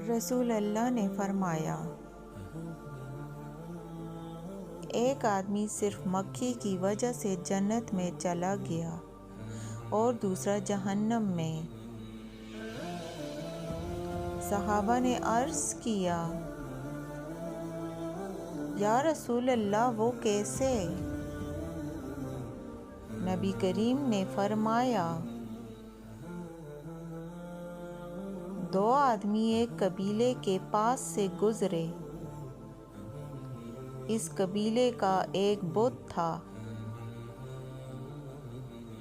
رسول اللہ نے فرمایا، ایک آدمی صرف مکھی کی وجہ سے جنت میں چلا گیا اور دوسرا جہنم میں۔ صحابہ نے عرض کیا، یا رسول اللہ وہ کیسے؟ نبی کریم نے فرمایا، دو آدمی ایک قبیلے کے پاس سے گزرے۔ اس قبیلے کا ایک بت تھا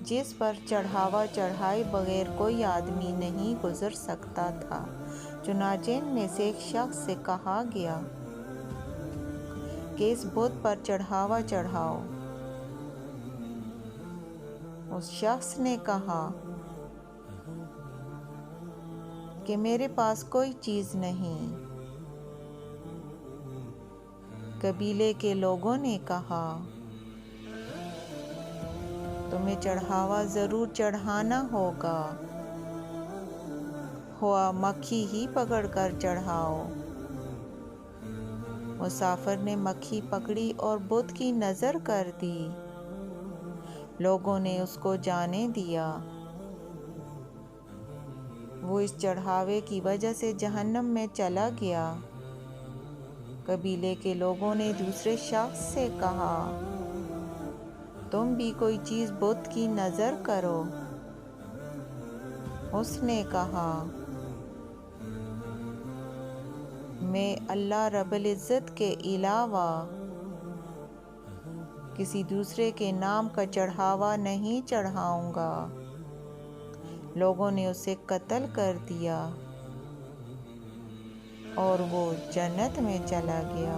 جس پر چڑھاوا چڑھائے بغیر کوئی آدمی نہیں گزر سکتا تھا۔ چنانچہ ان میں سے ایک شخص سے کہا گیا کہ اس بت پر چڑھاوا چڑھاؤ۔ اس شخص نے کہا کہ میرے پاس کوئی چیز نہیں۔ قبیلے کے لوگوں نے کہا، تمہیں چڑھاوا ضرور چڑھانا ہوگا، ہوا مکھی ہی پکڑ کر چڑھاؤ۔ مسافر نے مکھی پکڑی اور بت کی نذر کر دی۔ لوگوں نے اس کو جانے دیا۔ وہ اس چڑھاوے کی وجہ سے جہنم میں چلا گیا۔ قبیلے کے لوگوں نے دوسرے شخص سے کہا، تم بھی کوئی چیز بت کی نذر کرو۔ اس نے کہا، میں اللہ رب العزت کے علاوہ کسی دوسرے کے نام کا چڑھاوا نہیں چڑھاؤں گا۔ لوگوں نے اسے قتل کر دیا اور وہ جنت میں چلا گیا۔